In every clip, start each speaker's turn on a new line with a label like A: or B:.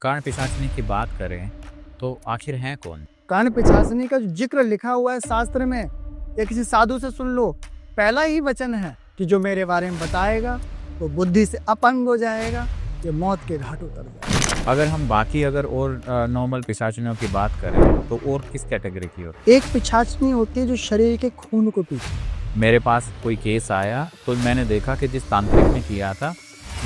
A: कर्ण पिशाचिनी की बात करें तो आखिर हैं कौन?
B: कर्ण पिशाचिनी का जो जिक्र लिखा हुआ है शास्त्र में, या किसी साधु से सुन लो, पहला ही वचन है कि जो मेरे बारे में बताएगा वो बुद्धि से अपंग हो जाएगा, ये मौत के घाट उतर जाएगा।
A: अगर और नॉर्मल पिशाचिनियों की बात करें तो और किस कैटेगरी की हो?
B: एक पिशाचिनी होती है जो शरीर के खून को पीती।
A: मेरे पास कोई केस आया तो मैंने देखा कि जिस तांत्रिक ने किया था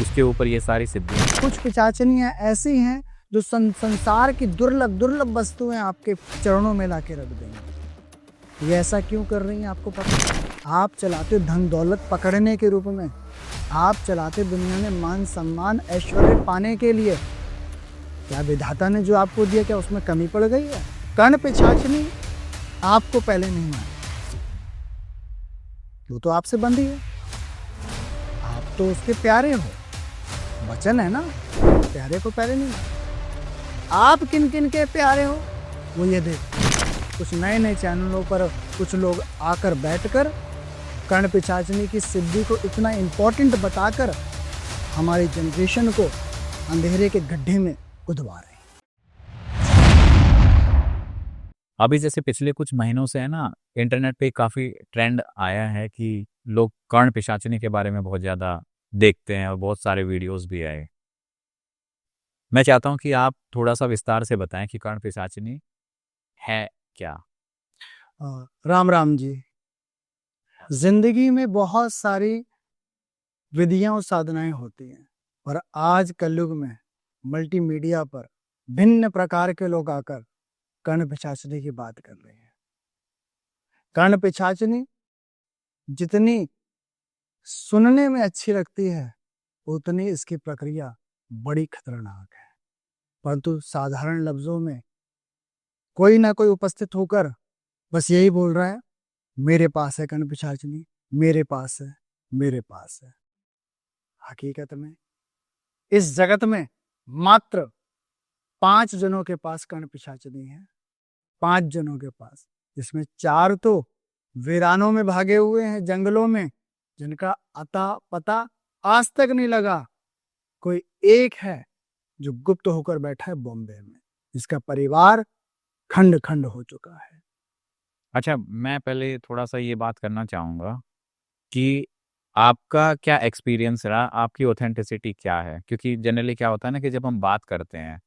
A: उसके ऊपर ये सारी सिद्धियां।
B: कुछ पिशाचिनियां ऐसी हैं जो संसार की दुर्लभ वस्तुएं आपके चरणों में लाके रख देंगे। ये ऐसा क्यों कर रही हैं आपको पता? आप चलाते धन दौलत पकड़ने के रूप में, आप चलाते दुनिया में मान सम्मान ऐश्वर्य पाने के लिए। क्या विधाता ने जो आपको दिया, क्या उसमें कमी पड़ गई है? कर्ण पिशाचिनी आपको पहले नहीं माने, वो तो आपसे बंधी है, आप तो उसके प्यारे हो, वचन है ना, प्यारे को पहले नहीं माने। आप किन किन के प्यारे हो वो ये देख। कुछ नए नए चैनलों पर कुछ लोग आकर बैठकर कर्ण पिशाचिनी की सिद्धि को इतना इम्पोर्टेंट बताकर हमारी जनरेशन को अंधेरे के गड्ढे में कुदवा रहे हैं।
A: अभी जैसे पिछले कुछ महीनों से है ना, इंटरनेट पे काफी ट्रेंड आया है कि लोग कर्ण पिशाचिनी के बारे में बहुत ज्यादा देखते हैं और बहुत सारे वीडियोस भी आए। मैं चाहता हूं कि आप थोड़ा सा विस्तार से बताएं कि कर्ण पिशाचिनी है क्या।
B: राम राम जी। जिंदगी में बहुत सारी विधियां और साधनाएं होती हैं, और आज कलयुग में मल्टीमीडिया पर भिन्न प्रकार के लोग आकर कर्ण पिशाचिनी की बात कर रहे हैं। कर्ण पिशाचिनी जितनी सुनने में अच्छी लगती है उतनी इसकी प्रक्रिया बड़ी खतरनाक है। परंतु साधारण लफ्जों में कोई ना कोई उपस्थित होकर बस यही बोल रहा है, मेरे पास है कर्ण पिशाचिनी, मेरे पास है, मेरे पास है। हकीकत में इस जगत में मात्र 5 जनों के पास कर्ण पिशाचिनी है। 5 जनों के पास, जिसमें 4 तो वीरानों में भागे हुए हैं, जंगलों में, जिनका अता पता आज तक नहीं लगा। कोई एक है जो गुप्त होकर बैठा है बॉम्बे में, जिसका परिवार खंड खंड हो चुका है।
A: अच्छा, मैं पहले थोड़ा सा ये बात करना चाहूँगा कि आपका क्या एक्सपीरियंस रहा, आपकी ऑथेंटिसिटी क्या है? क्योंकि जनरली क्या होता है ना कि जब हम बात करते हैं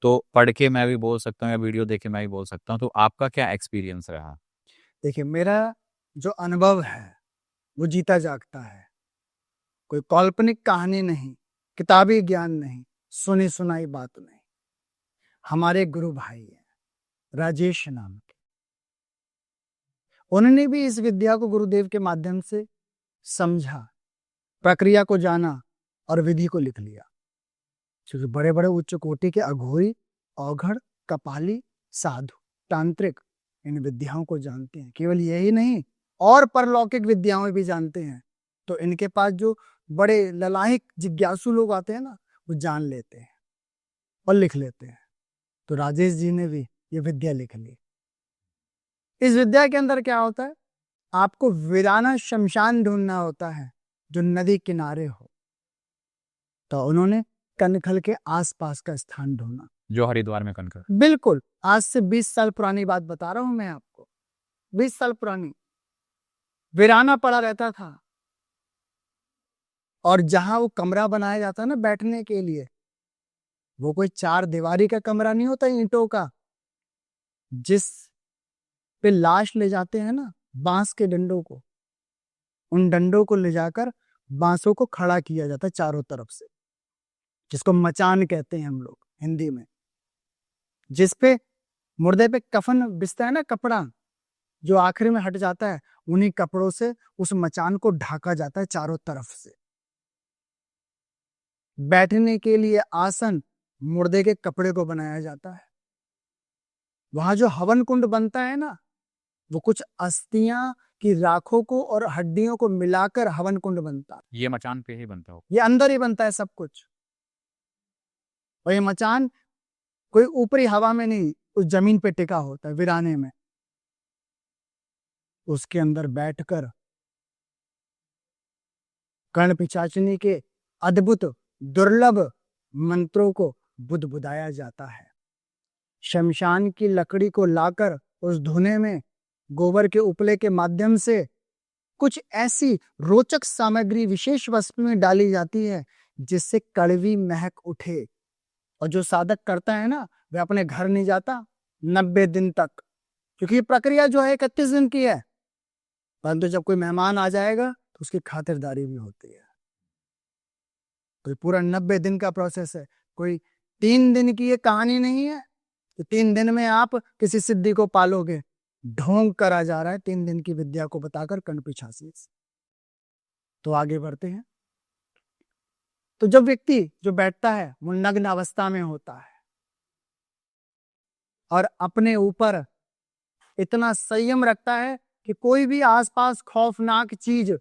A: तो पढ़ के मैं भी बोल सकता हूँ या वीडियो देख के मैं भी बोल सकता हूँ, तो आपका क्या एक्सपीरियंस रहा?
B: देखिए, मेरा जो अनुभव है वो जीता जागता है। कोई काल्पनिक कहानी नहीं, किताबी ज्ञान नहीं, सुनी सुनाई बात नहीं। हमारे गुरु भाई हैं राजेश नाम के, उन्होंने भी इस विद्या को गुरुदेव के माध्यम से समझा, प्रक्रिया को जाना और विधि को लिख लिया। क्योंकि बड़े बड़े उच्च कोटि के अघोरी, औघड़, कपाली, साधु, तांत्रिक इन विद्याओं को जानते हैं। केवल यही नहीं, और परलौकिक विद्याओं भी जानते हैं। तो इनके पास जो बड़े ललाहिक जिज्ञासु लोग आते हैं ना, वो जान लेते हैं और लिख लेते हैं। तो राजेश जी ने भी ये विद्या लिख ली। इस विद्या के अंदर क्या होता है, आपको वीराना शमशान ढूंढना होता है जो नदी किनारे हो। तो उन्होंने कनखल के आसपास का स्थान ढूंढा,
A: जो हरिद्वार में कनकर।
B: बिल्कुल आज से 20 साल पुरानी बात बता रहा हूं मैं आपको। 20 साल पुरानी, वीराना पड़ा रहता था, और जहां वो कमरा बनाया जाता है ना बैठने के लिए, वो कोई 4 दीवारी का कमरा नहीं होता ईंटों का। जिस पे लाश ले जाते हैं ना, बांस के डंडों को, उन डंडों को ले जाकर बांसों को खड़ा किया जाता है चारों तरफ से, जिसको मचान कहते हैं हम लोग हिंदी में। जिस पे मुर्दे पे कफन बिछता है ना, कपड़ा जो आखिरी में हट जाता है, उन्हीं कपड़ों से उस मचान को ढका जाता है चारों तरफ से। बैठने के लिए आसन मुर्दे के कपड़े को बनाया जाता है। वहां जो हवन कुंड बनता है ना, वो कुछ अस्थियां की राखों को और हड्डियों को मिलाकर हवन कुंड बनता है।
A: ये मचान पे ही बनता हो?
B: ये अंदर ही बनता है सब कुछ। और ये मचान कोई ऊपरी हवा में नहीं, उस जमीन पे टिका होता है वीराने में। उसके अंदर बैठकर कर्ण पिशाचिनी के अद्भुत दुर्लभ मंत्रों को बुदबुदाया जाता है। शमशान की लकड़ी को लाकर उस धुने में गोबर के उपले के माध्यम से कुछ ऐसी रोचक सामग्री विशेष वस्तु में डाली जाती है जिससे कड़वी महक उठे। और जो साधक करता है ना, वह अपने घर नहीं जाता 90 दिन तक, क्योंकि ये प्रक्रिया जो है 31 दिन की है, परंतु जब कोई मेहमान आ जाएगा तो उसकी खातिरदारी भी होती है। तो पूरा 90 दिन का प्रोसेस है, कोई 3 दिन की ये कहानी नहीं है तो 3 दिन में आप किसी सिद्धि को पालोगे। ढोंग करा जा रहा है 3 दिन की विद्या को बताकर कर्णपिशाची से। तो आगे बढ़ते हैं। तो जब व्यक्ति जो बैठता है वो नग्न अवस्था में होता है और अपने ऊपर इतना संयम रखता है कि कोई भी आसपास खौफनाक चीज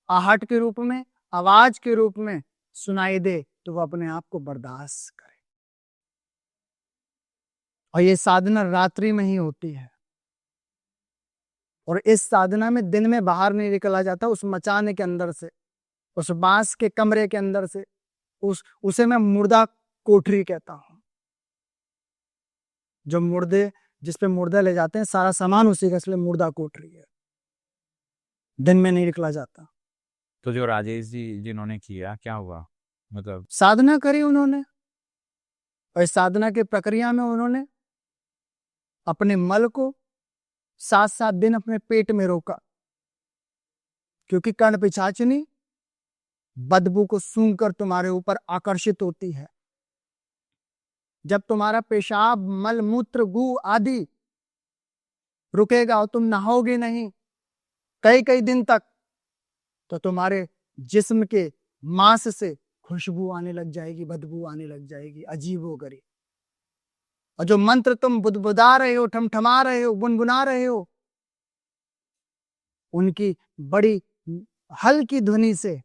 B: आहट के रूप में, आवाज के रूप में सुनाई दे तो वह अपने आप को बर्दाश्त करे। और ये साधना रात्रि में ही होती है और इस साधना में दिन में बाहर नहीं निकला जाता। उस मचाने के अंदर से, उस बांस के कमरे के अंदर से, उसे मैं मुर्दा कोठरी कहता हूं। जो मुर्दे, जिस पे मुर्दा ले जाते हैं, सारा सामान उसी का, इसलिए मुर्दा कोठरी है। दिन में नहीं निकला जाता।
A: तो जो राजेश जी जिन्होंने किया, क्या हुआ? मतलब
B: साधना करी उन्होंने और इस साधना की प्रक्रिया में उन्होंने अपने मल को 7-7 दिन अपने पेट में रोका, क्योंकि कर्णपिशाचिनी बदबू को सूंघकर तुम्हारे ऊपर आकर्षित होती है। जब तुम्हारा पेशाब, मल, मूत्र, गू आदि रुकेगा और तुम नहाओगे नहीं कई कई दिन तक, तो तुम्हारे जिस्म के मांस से खुशबू आने लग जाएगी, बदबू आने लग जाएगी, अजीबोगरीब। और जो मंत्र तुम बुदबुदा रहे हो, ठमठमा रहे हो, गुनगुना रहे हो, उनकी बड़ी हल्की ध्वनि से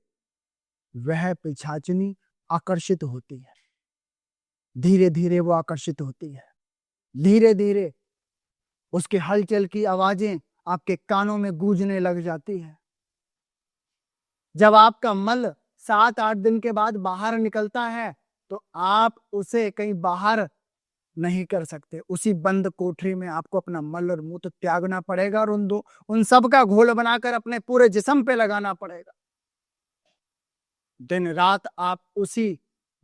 B: वह पिशाचिनी आकर्षित होती है। धीरे धीरे वो आकर्षित होती है, धीरे धीरे उसके हलचल की आवाजें आपके कानों में गूंजने लग जाती है। जब आपका मल 7-8 दिन के बाद बाहर निकलता है तो आप उसे कहीं बाहर नहीं कर सकते। उसी बंद कोठरी में आपको अपना मल और मूत्र त्यागना पड़ेगा और उन सब का घोल बनाकर अपने पूरे जिस्म पे लगाना पड़ेगा। दिन रात आप उसी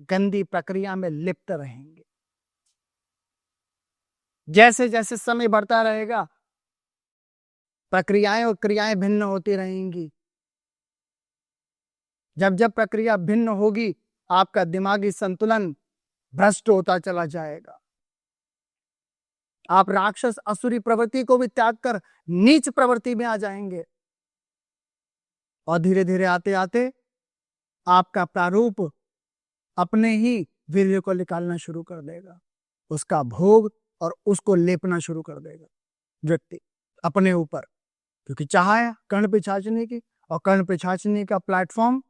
B: गंदी प्रक्रिया में लिप्त रहेंगे। जैसे जैसे समय बढ़ता रहेगा प्रक्रियाएं और क्रियाएं भिन्न होती रहेंगी। जब जब प्रक्रिया भिन्न होगी आपका दिमागी संतुलन भ्रष्ट होता चला जाएगा। आप राक्षस असुरी प्रवृत्ति को भी त्याग कर नीच प्रवृत्ति में आ जाएंगे और धीरे धीरे आते आते आपका प्रारूप अपने ही वीर्य को निकालना शुरू कर देगा, उसका भोग और उसको लेपना शुरू कर देगा व्यक्ति अपने ऊपर, क्योंकि चाहा है कर्णपिशाचिनी की, और कर्णपिशाचिनी का प्लेटफॉर्म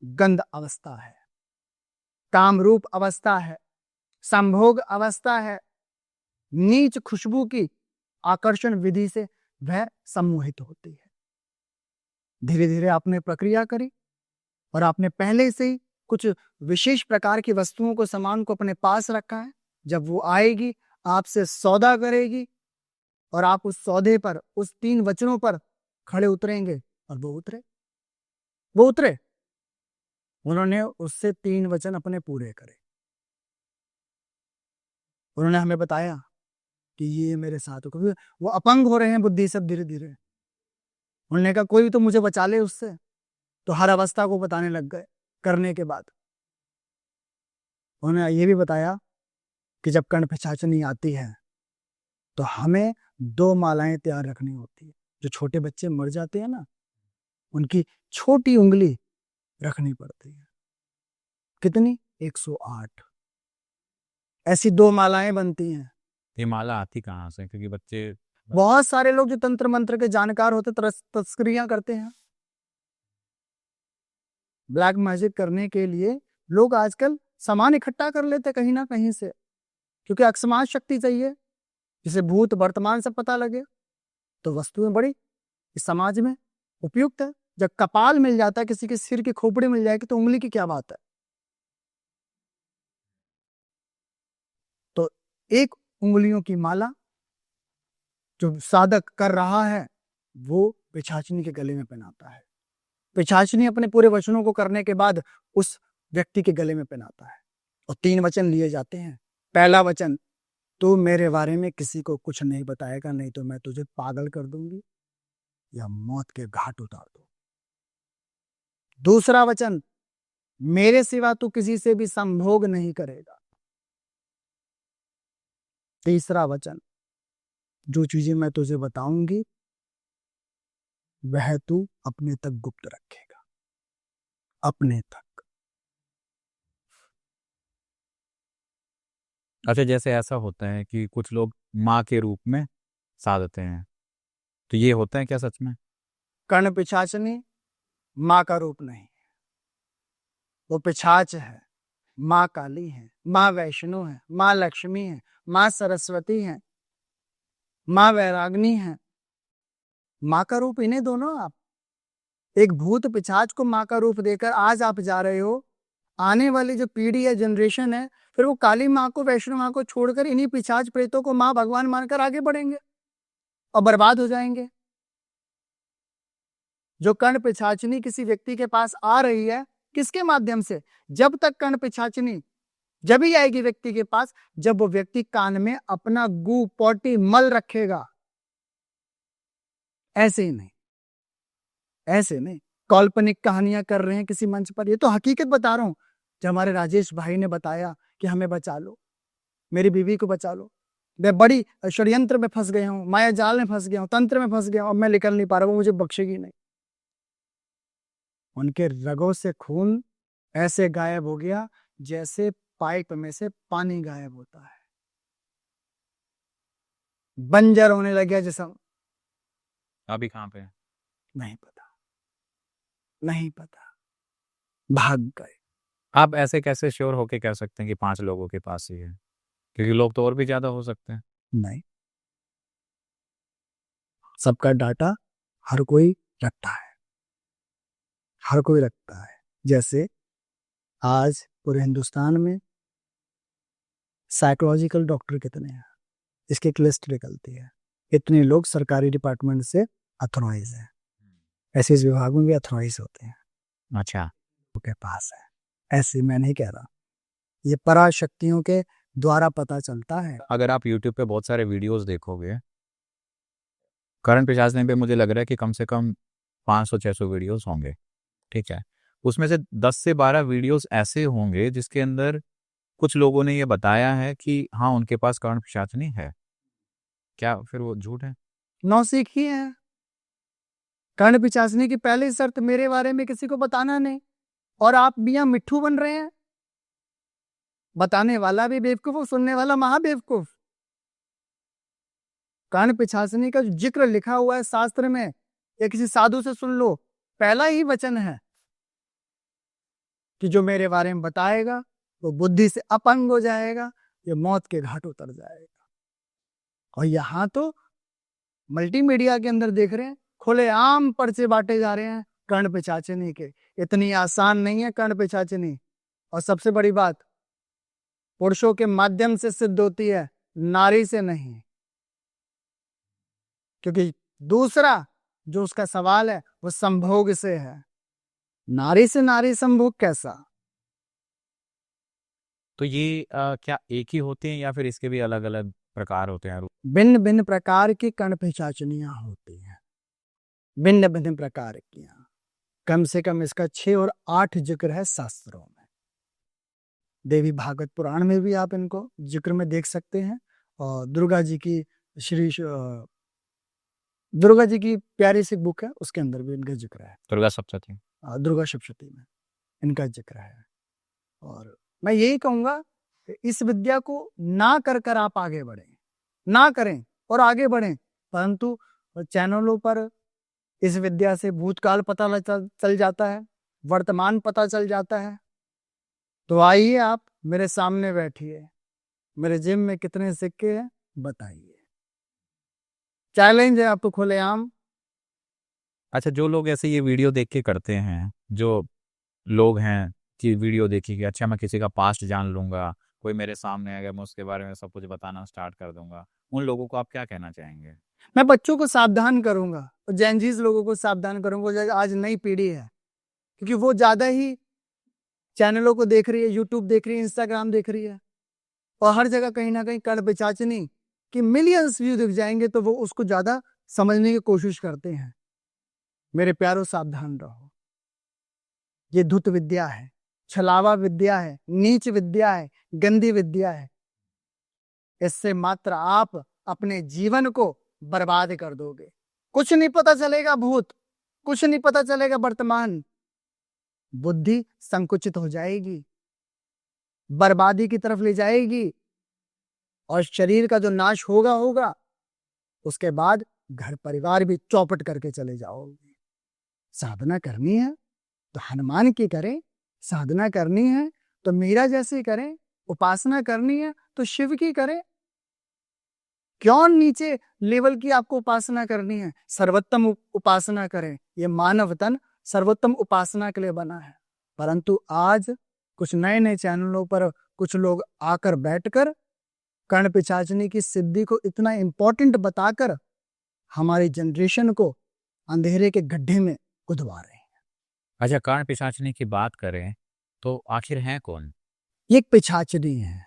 B: गंध अवस्था है, कामरूप अवस्था है, संभोग अवस्था है। नीच खुशबू की आकर्षण विधि से वह सम्मोहित होती है। धीरे धीरे आपने प्रक्रिया करी और आपने पहले से ही कुछ विशेष प्रकार की वस्तुओं को, सामान को अपने पास रखा है। जब वो आएगी आपसे सौदा करेगी और आप उस सौदे पर, उस 3 वचनों पर खड़े उतरेंगे और वो उतरे। उन्होंने उससे 3 वचन अपने पूरे करे। उन्होंने हमें बताया कि ये मेरे साथ हो, क्योंकि वो अपंग हो रहे हैं बुद्धि सब धीरे धीरे। उन्होंने कहा कोई तो मुझे बचा ले उससे, तो हर अवस्था को बताने लग गए। करने के बाद उन्होंने ये भी बताया कि जब कर्णपिशाचिनी आती है तो हमें 2 मालाएं तैयार रखनी होती है। जो छोटे बच्चे मर जाते हैं ना, उनकी छोटी उंगली रखनी पड़ती है। कितनी? 108 ऐसी 2 मालाएं बनती हैं।
A: ये माला आती कहाँ से? क्योंकि बच्चे,
B: बहुत सारे लोग जो तंत्र मंत्र के जानकार होते तस्करियां करते हैं। ब्लैक मैजिक करने के लिए लोग आजकल सामान इकट्ठा कर लेते कहीं ना कहीं से, क्योंकि अकस्मात शक्ति चाहिए, जिसे भूत वर्तमान सब पता लगे। तो वस्तुएं बड़ी इस समाज में उपयुक्त है। जब कपाल मिल जाता है, किसी के सिर की खोपड़ी मिल जाएगी, तो उंगली की क्या बात है। एक उंगलियों की माला जो साधक कर रहा है वो पिशाचिनी के गले में पहनाता है। पिशाचिनी अपने पूरे वचनों को करने के बाद उस व्यक्ति के गले में पहनाता है और 3 वचन लिए जाते हैं। पहला वचन, तू मेरे बारे में किसी को कुछ नहीं बताएगा, नहीं तो मैं तुझे पागल कर दूंगी या मौत के घाट उतार दूं। दूसरा वचन, मेरे सिवा तू किसी से भी संभोग नहीं करेगा। तीसरा वचन, जो चीजें मैं तुझे बताऊंगी वह तू अपने तक गुप्त रखेगा, अपने तक।
A: अच्छा, जैसे ऐसा होता है कि कुछ लोग माँ के रूप में साधते हैं, तो ये होता है क्या सच में?
B: कर्ण पिशाचनी माँ का रूप नहीं, वो पिशाच है। माँ काली है, माँ वैष्णो है, माँ लक्ष्मी है, माँ सरस्वती है, माँ वैराग्नी है। माँ का रूप इन्हें दोनों आप। एक भूत पिशाच को माँ का रूप देकर आज आप जा रहे हो, आने वाली जो पीढ़ी है, जनरेशन है, फिर वो काली माँ को, वैष्णो माँ को छोड़कर इन्हीं पिशाच प्रेतों को माँ भगवान मानकर आगे बढ़ेंगे और बर्बाद हो जाएंगे। जो कर्ण पिशाचनी किसी व्यक्ति के पास आ रही है, किसके माध्यम से? जब तक कर्ण पिशाचनी जब ही आएगी व्यक्ति के पास जब वो व्यक्ति कान में अपना गू पोटी मल रखेगा। ऐसे ही नहीं, ऐसे नहीं काल्पनिक कहानियां कर रहे हैं किसी मंच पर। ये तो हकीकत बता रहा हूं। जब हमारे राजेश भाई ने बताया कि हमें बचा लो, मेरी बीवी को बचा लो, मैं बड़ी षड्यंत्र में फंस गया हूं, माया जाल में फंस गया हूं, तंत्र में फंस गया हूं, अब मैं निकल नहीं पा रहा, वो मुझे बख्शेगी नहीं। उनके रगों से खून ऐसे गायब हो गया जैसे पाइप में से पानी गायब होता है। बंजर होने लग गया जिसम।
A: अभी कहाँ पे है?
B: नहीं पता, नहीं पता, भाग गए।
A: आप ऐसे कैसे श्योर होके कह सकते हैं कि 5 लोगों के पास ही है? क्योंकि लोग तो और भी ज्यादा हो सकते हैं।
B: नहीं, सबका डाटा हर कोई रखता है, हर कोई रखता है। जैसे आज पूरे हिंदुस्तान में साइकोलॉजिकल डॉक्टर कितने हैं, इसकी एक लिस्ट निकलती है। इतने लोग सरकारी डिपार्टमेंट से अथॉराइज हैं, ऐसे इस विभाग में भी अथॉराइज होते हैं।
A: अच्छा,
B: के पास है, ऐसे मैं नहीं कह रहा, ये पराशक्तियों के द्वारा पता चलता है।
A: अगर आप YouTube पे बहुत सारे वीडियोस देखोगे, करण पिशाचनी पे मुझे लग रहा है कि कम से कम 500-600 वीडियोस होंगे, ठीक है। उसमें से 10 से 12 वीडियोस ऐसे होंगे जिसके अंदर कुछ लोगों ने ये बताया है कि हाँ, उनके पास करण पिशाचनी है। क्या फिर वो झूठ है?
B: नौसिखी है। कर्ण पिशाचनी की पहली शर्त मेरे बारे में किसी को बताना नहीं, और आप मियां मिट्ठू बन रहे हैं। बताने वाला भी बेवकूफ, सुनने वाला महाबेवकूफ। कर्ण पिशाचनी का जो जिक्र लिखा हुआ है शास्त्र में, या किसी साधु से सुन लो, पहला ही वचन है कि जो मेरे बारे में बताएगा वो बुद्धि से अपंग हो जाएगा, ये मौत के घाट उतर जाएगा। और यहां तो मल्टीमीडिया के अंदर देख रहे हैं, खुलेआम पर्चे बांटे जा रहे हैं कर्ण पिशाचनी के। इतनी आसान नहीं है कर्ण पिशाचनी। और सबसे बड़ी बात, पुरुषों के माध्यम से सिद्ध होती है, नारी से नहीं। क्योंकि दूसरा जो उसका सवाल है वो संभोग से है, नारी से नारी संभोग कैसा?
A: तो ये क्या एक ही होते हैं या फिर इसके भी अलग अलग प्रकार होते हैं?
B: भिन्न भिन्न प्रकार की कर्ण पिशाचनियां होती हैं, भिन्न भिन्न प्रकार की। कम से कम इसका 6 और 8 जिक्र है शास्त्रों में। देवी भागवत पुराण में भी आप इनको जिक्र में देख सकते हैं, और दुर्गा जी की दुर्गा जी की प्यारी सी बुक है, उसके अंदर भी इनका जिक्र है।
A: दुर्गा सप्तशती,
B: दुर्गा सप्तशती में इनका जिक्र है। और मैं यही कहूंगा कि इस विद्या को ना कर कर आप आगे बढ़ें, ना करें और आगे बढ़ें, परंतु चैनलों पर इस विद्या से भूतकाल पता चल जाता है, वर्तमान पता चल जाता है। तो आइए, आप मेरे सामने बैठिए, मेरे जिम में कितने सिक्के हैं बताइए। चैलेंज है आपको खुलेआम।
A: अच्छा, जो लोग ऐसे ये वीडियो देख के करते हैं, जो लोग हैं कि वीडियो देखी कि अच्छा मैं किसी का पास्ट जान लूंगा कोई मेरे सामने आ गया, मैं उसके बारे में सब कुछ बताना स्टार्ट कर दूंगा, उन लोगों को आप क्या कहना चाहेंगे?
B: मैं बच्चों को सावधान करूंगा और जेनजीज लोगों को सावधान करूंगा, जो आज नई पीढ़ी है, क्योंकि वो ज्यादा ही चैनलों को देख रही है, यूट्यूब देख रही है, इंस्टाग्राम देख रही है, और हर जगह कहीं ना कहीं कड़ पिचाचनी कि मिलियंस व्यू दिख जाएंगे तो वो उसको ज्यादा समझने की कोशिश करते हैं। मेरे प्यारों, सावधान रहो। ये धुत विद्या है, छलावा विद्या है, नीच विद्या है, गंदी विद्या है। इससे मात्र आप अपने जीवन को बर्बाद कर दोगे। कुछ नहीं पता चलेगा भूत, कुछ नहीं पता चलेगा वर्तमान। बुद्धि संकुचित हो जाएगी, बर्बादी की तरफ ले जाएगी, और शरीर का जो नाश होगा होगा, उसके बाद घर परिवार भी चौपट करके चले जाओगे। साधना करनी है तो हनुमान की करें, साधना करनी है तो मीरा जैसी करें, उपासना करनी है तो शिव की करें। क्यों नीचे लेवल की आपको उपासना करनी है? सर्वोत्तम उपासना करें। ये मानव तन सर्वोत्तम उपासना के लिए बना है। परंतु आज कुछ नए नए चैनलों पर कुछ लोग आकर बैठकर कर्ण पिशाचनी की सिद्धि को इतना इंपॉर्टेंट बताकर हमारी जनरेशन को अंधेरे के गड्ढे में कुदवा रहे हैं।
A: अच्छा, कर्ण पिशाचनी की बात करें तो आखिर है कौन?
B: ये एक पिशाचनी है,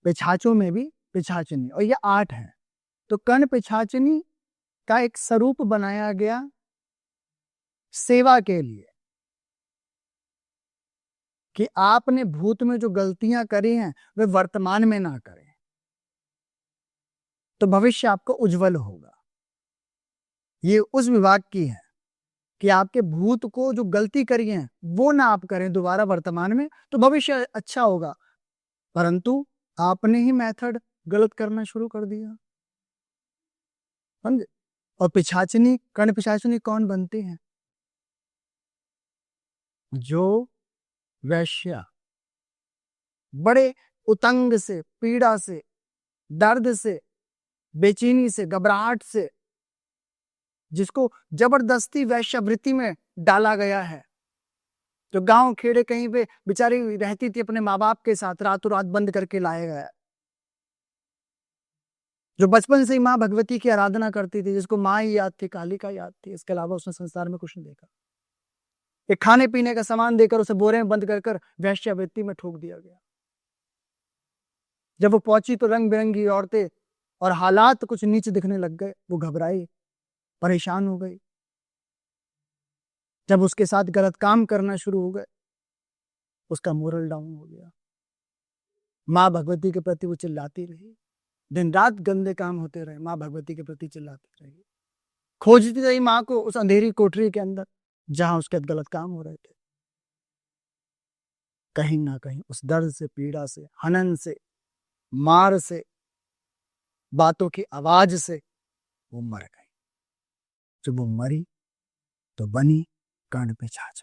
B: पिशाचों में भी पिशाचनी, और ये 8 है। तो कर्ण पिशाचनी का एक स्वरूप बनाया गया सेवा के लिए, कि आपने भूत में जो गलतियां करी हैं वे वर्तमान में ना करें, तो भविष्य आपको उज्जवल होगा। ये उस विभाग की है कि आपके भूत को जो गलती करी है वो ना आप करें दोबारा वर्तमान में, तो भविष्य अच्छा होगा। परंतु आपने ही मेथड गलत करना शुरू कर दिया, समझे? और पिशाचनी, कर्ण पिशाचनी कौन बनती है? जो वैश्या बड़े उतंग से, पीड़ा से, दर्द से, बेचैनी से, घबराहट से, जिसको जबरदस्ती वैश्यावृत्ति में डाला गया है, जो गांव खेड़े कहीं पे बेचारी रहती थी अपने माँ बाप के साथ, रातों रात बंद करके लाया गया, जो बचपन से ही माँ भगवती की आराधना करती थी, जिसको माँ ही याद थी, काली का याद थी, इसके अलावा उसने संसार में कुछ नहीं देखा। एक खाने पीने का सामान देकर उसे बोरे में बंद कर वैश्यावृत्ति में ठोक दिया गया। जब वो पहुंची तो रंग बिरंगी औरतें और हालात कुछ नीच दिखने लग गए। वो घबराई, परेशान हो गई। जब उसके साथ गलत काम करना शुरू हो गए, उसका मोरल डाउन हो गया। माँ भगवती के प्रति वो चिल्लाती रही, दिन रात गंदे काम होते रहे, माँ भगवती के प्रति चिल्लाती रही, खोजती रही माँ को उस अंधेरी कोठरी के अंदर जहां उसके गलत काम हो रहे थे। कहीं ना कहीं उस दर्द से, पीड़ा से, हनन से, मार से, बातों की आवाज से वो मर गई। जब वो मरी तो बनी कर्ण पिशाच।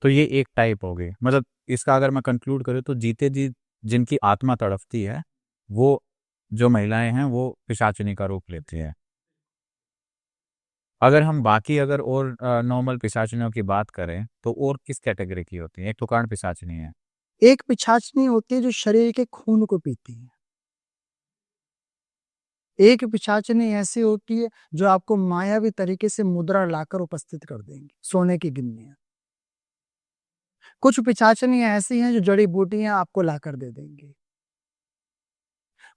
A: तो ये एक टाइप हो गई, मतलब इसका अगर मैं कंक्लूड करूँ तो जीते जी जिनकी आत्मा तड़पती है वो जो महिलाएं हैं वो पिशाचिनी का रूप लेती है। अगर हम बाकी अगर और नॉर्मल पिशाचिनियों की बात करें तो और किस कैटेगरी की होती है? एक तो कर्ण पिशाचिनी है,
B: एक पिशाचनी होती है जो शरीर के खून को पीती है। एक पिशाचनी ऐसी होती है जो आपको मायावी तरीके से मुद्रा लाकर उपस्थित कर देंगी, सोने की गिन्नियां। कुछ पिशाचनी ऐसी हैं जो जड़ी बूटियां आपको लाकर दे देंगी।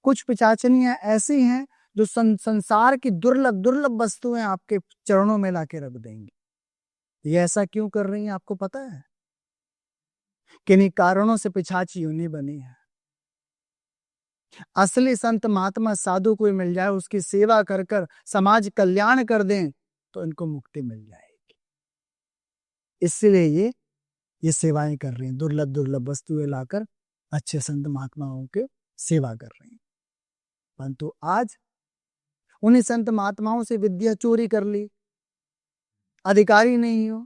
B: कुछ पिशाचनियां ऐसी हैं जो संसार की दुर्लभ दुर्लभ वस्तुएं आपके चरणों में लाके रख देंगी। ये ऐसा क्यों कर रही हैं आपको पता है? किन्हीं कारणों से पिशाची यूं नहीं बनी है। असली संत महात्मा साधु कोई मिल जाए, उसकी सेवा कर कर समाज कल्याण कर दें तो इनको मुक्ति मिल जाएगी। इसलिए ये सेवाएं कर रही हैं, दुर्लभ दुर्लभ वस्तुएं लाकर अच्छे संत महात्माओं के सेवा कर रही हैं। परंतु आज उन्हीं संत महात्माओं से विद्या चोरी कर ली, अधिकारी नहीं हो,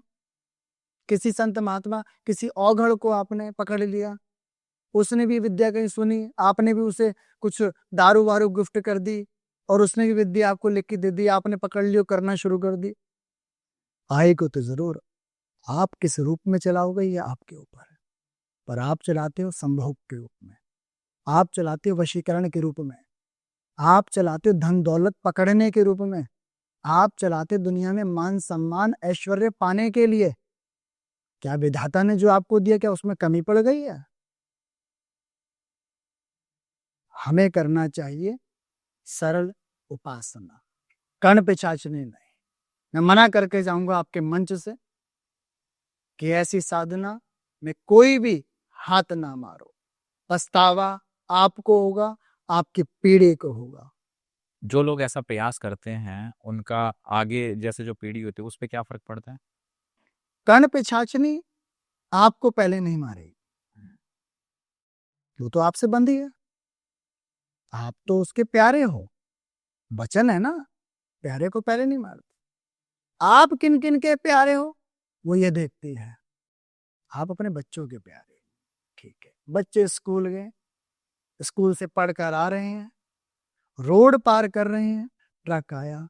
B: किसी संत महात्मा, किसी औघड़ को आपने पकड़ लिया, उसने भी विद्या कहीं सुनी, आपने भी उसे कुछ दारू वारू गिफ्ट कर दी और उसने भी विद्या आपको लिख के दे दी, आपने पकड़ लियो, करना शुरू कर दी। आएगा तो जरूर, आप किस रूप में चलाओगे ये आपके ऊपर है। पर आप चलाते हो संभोग के रूप में, आप चलाते हो वशीकरण के रूप में, आप चलाते हो धन दौलत पकड़ने के रूप में, आप चलाते दुनिया में मान सम्मान ऐश्वर्य पाने के लिए। क्या विधाता ने जो आपको दिया क्या उसमें कमी पड़ गई है? हमें करना चाहिए सरल उपासना, कर्ण पिशाचनी नहीं। मैं मना करके जाऊंगा आपके मंच से कि ऐसी साधना में कोई भी हाथ ना मारो, पछतावा आपको होगा, आपकी पीढ़ी को होगा।
A: जो लोग ऐसा प्रयास करते हैं उनका आगे जैसे जो पीढ़ी होती है उस पर क्या फर्क पड़ता है?
B: कर्ण पिशाचनी आपको पहले नहीं मारेगी, वो तो आपसे बंधी है, आप तो उसके प्यारे हो, वचन है ना, प्यारे को पहले नहीं मारते। आप किन किन के प्यारे हो वो ये देखती है। आप अपने बच्चों के प्यारे, ठीक है, बच्चे स्कूल गए, स्कूल से पढ़कर आ रहे हैं, रोड पार कर रहे हैं, ट्रक आया,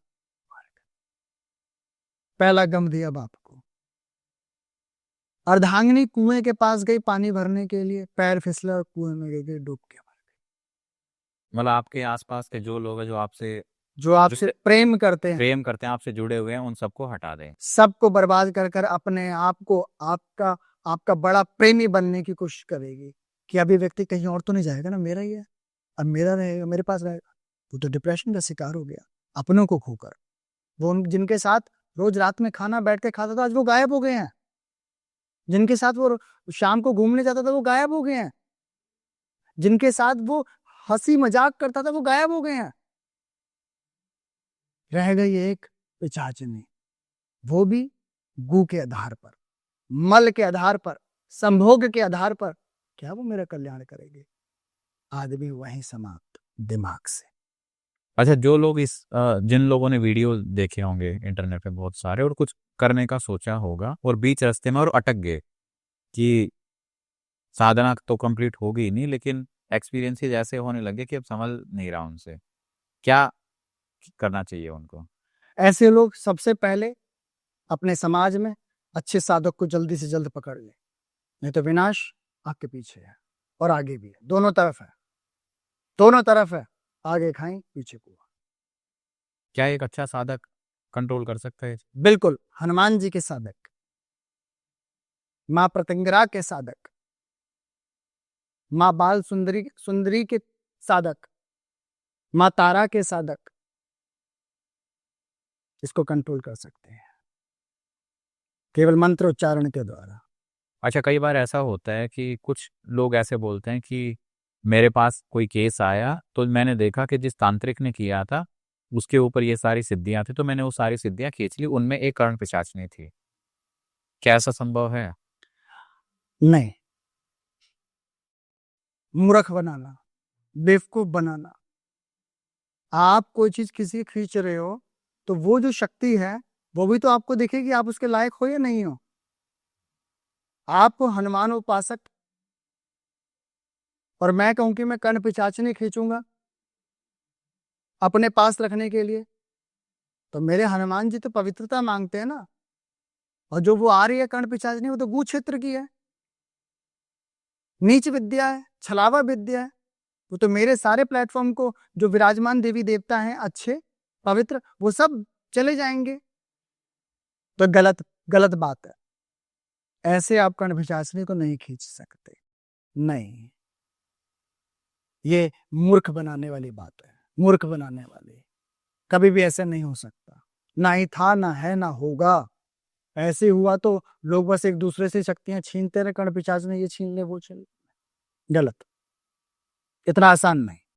B: पहला गम दिया बाप को। अर्धांगिनी कुएं के पास गई पानी भरने के लिए, पैर फिसला और कुएं में गई, डूब के मर गई।
A: मतलब आपके आसपास के जो लोग हैं जो आपसे
B: प्रेम करते हैं,
A: प्रेम करते हैं, आपसे जुड़े हुए हैं, उन सबको हटा दें,
B: सबको बर्बाद कर कर अपने आप को आपका बड़ा प्रेमी बनने की कोशिश करेगी कि अभी व्यक्ति कहीं और तो नहीं जाएगा ना, मेरा ही है, अब मेरा रहेगा, मेरे पास रहेगा। वो तो डिप्रेशन का शिकार हो गया अपनों को खोकर। वो जिनके साथ रोज रात में खाना बैठ के खाता था आज वो गायब हो गए हैं, जिनके साथ वो शाम को घूमने जाता था वो गायब हो गए हैं, जिनके साथ वो हंसी मजाक करता था वो गायब हो गए हैं। रह गई एक पिशाचनी, वो भी गु के आधार पर, मल के आधार पर, संभोग के आधार पर। क्या वो मेरा कल्याण करेगी? आदमी वहीं समाप्त दिमाग से।
A: अच्छा, जो लोग जिन लोगों ने वीडियो देखे होंगे इंटरनेट पे बहुत सारे और कुछ करने का सोचा होगा और बीच रास्ते में और अटक गए कि साधना तो कंप्लीट होगी ही नहीं, लेकिन एक्सपीरियंसेस ऐसे होने लगे कि अब संभल नहीं रहा उनसे, क्या करना चाहिए उनको?
B: ऐसे लोग सबसे पहले अपने समाज में अच्छे साधक को जल्दी से जल्द पकड़ ले, नहीं तो विनाश आपके पीछे है और आगे भी है, दोनों तरफ है, दोनों तरफ है, आगे खाई पीछे कुआं।
A: क्या एक अच्छा साधक कंट्रोल कर सकता है?
B: बिल्कुल, हनुमान जी के साधक, माँ प्रत्यंगरा के साधक, माँ बाल सुंदरी के साधक, माँ तारा के साधक इसको कंट्रोल कर सकते हैं केवल मंत्र उच्चारण के द्वारा।
A: अच्छा, कई बार ऐसा होता है कि कुछ लोग ऐसे बोलते हैं कि मेरे पास कोई केस आया तो मैंने देखा कि जिस तांत्रिक ने किया था उसके ऊपर ये सारी सिद्धियां थी, तो मैंने वो सारी सिद्धियां खींच ली, उनमें एक कर्ण पिशाचनी थी। क्या ऐसा संभव है?
B: नहीं, मूर्ख बनाना, बेवकूफ बनाना। आप कोई चीज किसी की खींच रहे हो तो वो जो शक्ति है वो भी तो आपको दिखेगी, आप उसके लायक हो या नहीं हो। आप हनुमान उपासक और मैं कहूं कि मैं कर्ण पिशाचनी खींचूंगा अपने पास रखने के लिए, तो मेरे हनुमान जी तो पवित्रता मांगते हैं ना। और जो वो आ रही है कर्ण पिशाचनी वो तो गु क्षेत्र की है, नीच विद्या है, छलावा विद्या है। वो तो मेरे सारे प्लेटफॉर्म को जो विराजमान देवी देवता हैं अच्छे पवित्र वो सब चले जाएंगे। तो गलत गलत बात है, ऐसे आप कर्ण पिशाचनी को नहीं खींच सकते, नहीं, ये मूर्ख बनाने वाली बात है, मूर्ख बनाने वाली। कभी भी ऐसा नहीं हो सकता, ना ही था, ना है, ना होगा। ऐसे हुआ तो लोग बस एक दूसरे से शक्तियां छीनते रहे, कर्ण पिशाच ने ये छीन ले वो छीन ले। गलत, इतना आसान नहीं।